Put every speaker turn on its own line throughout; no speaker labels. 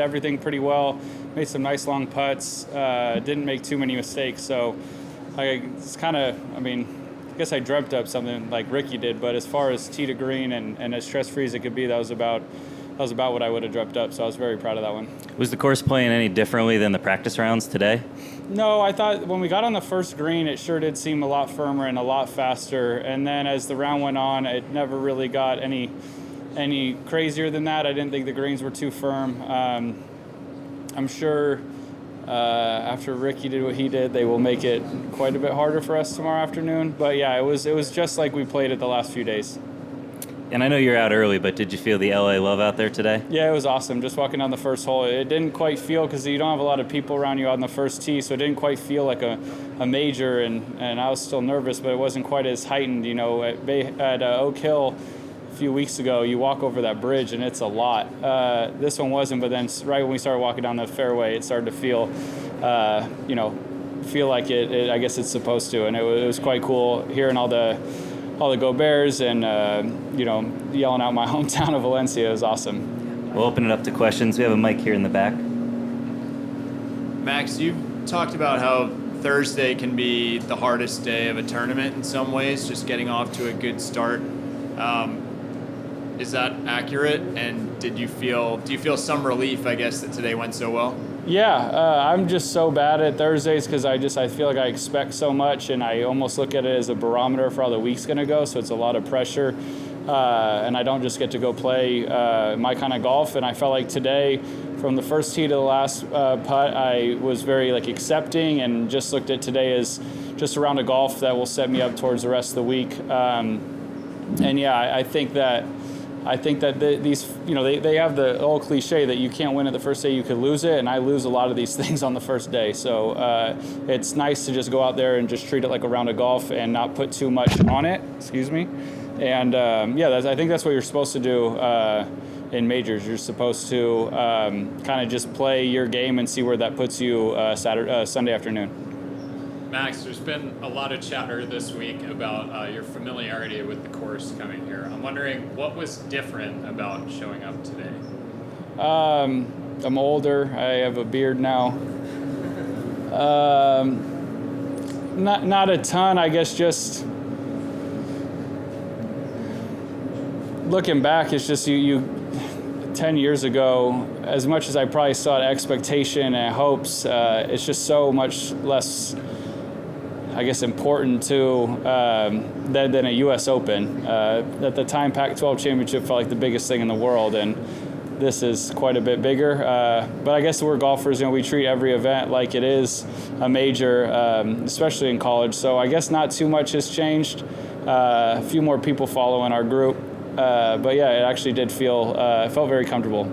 hit everything pretty well, made some nice long putts, didn't make too many mistakes. So it's kind of, I guess I dreamt up something like Ricky did, but as far as tee to green and as stress-free as it could be, that was about what I would have dreamt up. So I was very proud of that one.
Was the course playing any differently than the practice rounds today?
No, I thought when we got on the first green, it sure did seem a lot firmer and a lot faster. And then as the round went on, it never really got any crazier than that. I didn't think the greens were too firm. I'm sure after Ricky did what he did, they will make it quite a bit harder for us tomorrow afternoon. But yeah, it was just like we played it the last few days.
And I know you're out early, but did you feel the LA love out there today?
Yeah, it was awesome. Just walking down the first hole, it didn't quite feel, because you don't have a lot of people around you on the first tee, so it didn't quite feel like a major, and I was still nervous, but it wasn't quite as heightened. At Oak Hill a few weeks ago, you walk over that bridge, and it's a lot. This one wasn't, but then right when we started walking down the fairway, it started to feel like it I guess it's supposed to, and it was quite cool hearing all the Go Bears and, yelling out my hometown of Valencia. It was awesome.
We'll open it up to questions. We have a mic here in the back.
Max, you've talked about how Thursday can be the hardest day of a tournament in some ways, just getting off to a good start. Is that accurate? And do you feel some relief, I guess, that today went so well?
Yeah, I'm just so bad at Thursdays because I feel like I expect so much, and I almost look at it as a barometer for how the week's going to go, so it's a lot of pressure, and I don't just get to go play my kind of golf. And I felt like today, from the first tee to the last putt, I was very accepting and just looked at today as just a round of golf that will set me up towards the rest of the week. And yeah, I think that these, they have the old cliche that you can't win it the first day, you could lose it, and I lose a lot of these things on the first day. So it's nice to just go out there and just treat it like a round of golf and not put too much on it. Excuse me. And I think that's what you're supposed to do in majors. You're supposed to kind of just play your game and see where that puts you Sunday afternoon.
Max, there's been a lot of chatter this week about your familiarity with the course coming here. I'm wondering what was different about showing up today?
I'm older. I have a beard now. Not a ton. I guess just looking back, it's just you 10 years ago, as much as I probably saw expectation and hopes, it's just so much less, I guess, important than a U.S. Open. At the time, Pac-12 championship felt like the biggest thing in the world, and this is quite a bit bigger. But I guess we're golfers, we treat every event like it is a major, especially in college. So I guess not too much has changed. A few more people follow in our group. But yeah, it actually did felt very comfortable.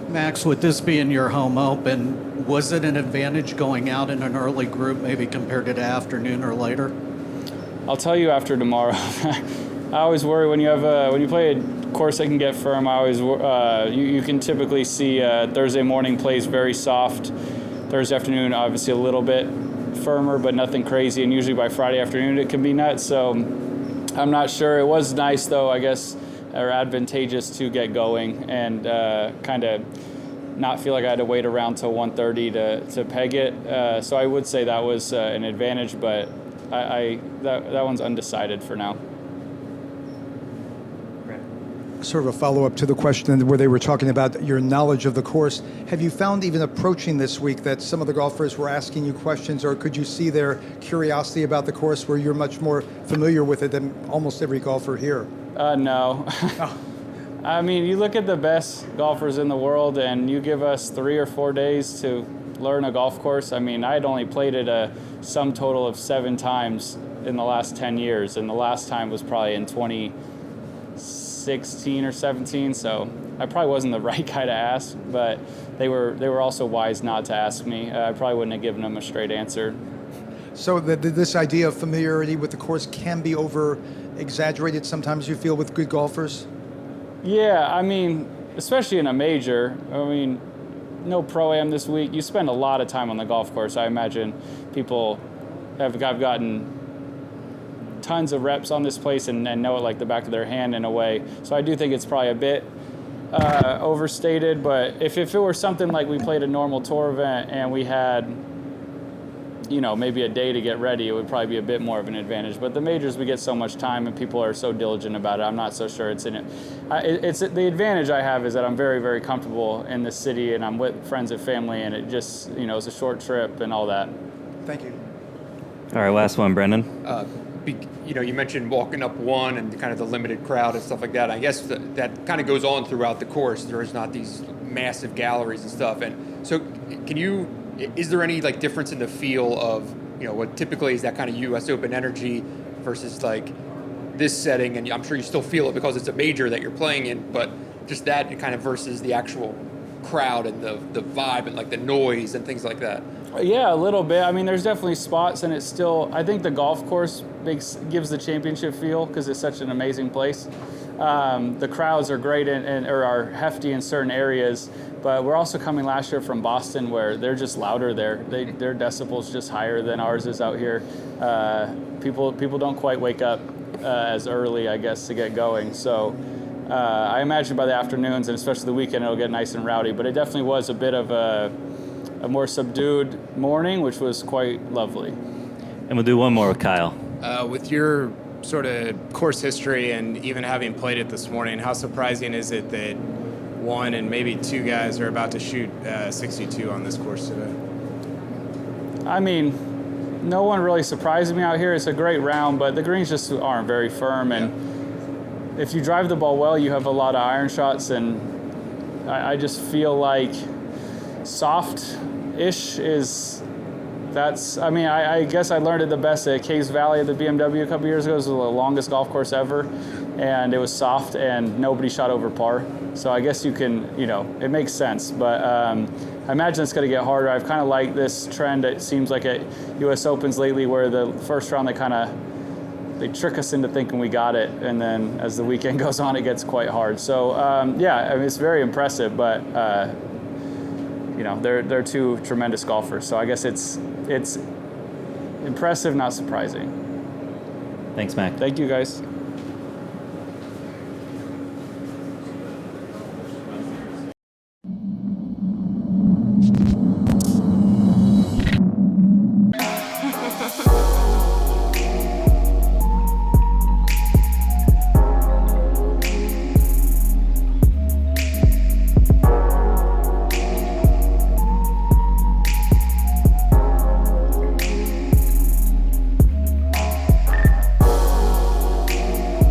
Max, with this being your home open, was it an advantage going out in an early group, maybe compared to the afternoon or later?
I'll tell you after tomorrow. I always worry when you play a course that can get firm. You can typically see Thursday morning plays very soft. Thursday afternoon, obviously a little bit firmer, but nothing crazy. And usually by Friday afternoon, it can be nuts. So I'm not sure. It was nice though, I guess, or advantageous to get going and kind of not feel like I had to wait around till 1:30 to peg it. So I would say that was an advantage, but that one's undecided for now.
Sort of a follow-up to the question where they were talking about your knowledge of the course. Have you found even approaching this week that some of the golfers were asking you questions, or could you see their curiosity about the course where you're much more familiar with it than almost every golfer here?
No. I mean, you look at the best golfers in the world and you give us 3 or 4 days to learn a golf course. I mean, I had only played it a sum total of 7 times in the last 10 years, and the last time was probably in 2016 or 17, so I probably wasn't the right guy to ask, but they were also wise not to ask me. I probably wouldn't have given them a straight answer.
So this idea of familiarity with the course can be over-exaggerated sometimes, you feel, with good golfers?
Yeah, I mean, especially in a major. I mean, no Pro-Am this week. You spend a lot of time on the golf course. I imagine people have gotten tons of reps on this place and know it like the back of their hand in a way. So I do think it's probably a bit overstated, but if it were something like we played a normal tour event and we had, maybe a day to get ready, it would probably be a bit more of an advantage. But the majors, we get so much time and people are so diligent about it. I'm not so sure it's in it. It's the advantage I have is that I'm very, very comfortable in this city and I'm with friends and family, and it just, it's a short trip and all that.
Thank you.
All right, last one, Brendan.
You mentioned walking up one and kind of the limited crowd and stuff like that. I guess that kind of goes on throughout the course. There is not these massive galleries and stuff. And so is there any like difference in the feel of, what typically is that kind of US Open energy versus like this setting? And I'm sure you still feel it because it's a major that you're playing in, but just that kind of versus the actual crowd and the vibe and like the noise and things like that.
Yeah, a little bit. I mean, there's definitely spots, and it's still, I think the golf course gives the championship feel because it's such an amazing place. The crowds are great or are hefty in certain areas, but we're also coming last year from Boston where they're just louder there. Their decibels just higher than ours is out here. People don't quite wake up as early, I guess, to get going. So I imagine by the afternoons and especially the weekend it'll get nice and rowdy, but it definitely was a bit of a more subdued morning, which was quite lovely.
And we'll do one more with Kyle.
With your sort of course history and even having played it this morning, how surprising is it that one and maybe two guys are about to shoot 62 on this course today?
I mean, no one really surprised me out here. It's a great round, but the greens just aren't very firm. And if you drive the ball well, you have a lot of iron shots. And I just feel like soft-ish I guess I learned it the best at Caves Valley at the BMW a couple years ago. It was the longest golf course ever, and it was soft and nobody shot over par. So I guess you can, it makes sense. But I imagine it's going to get harder. I've kind of liked this trend. It seems like at U.S. Opens lately where the first round they trick us into thinking we got it, and then as the weekend goes on, it gets quite hard. So it's very impressive, but they're two tremendous golfers. So I guess it's impressive, not surprising.
Thanks, Mac.
Thank you, guys.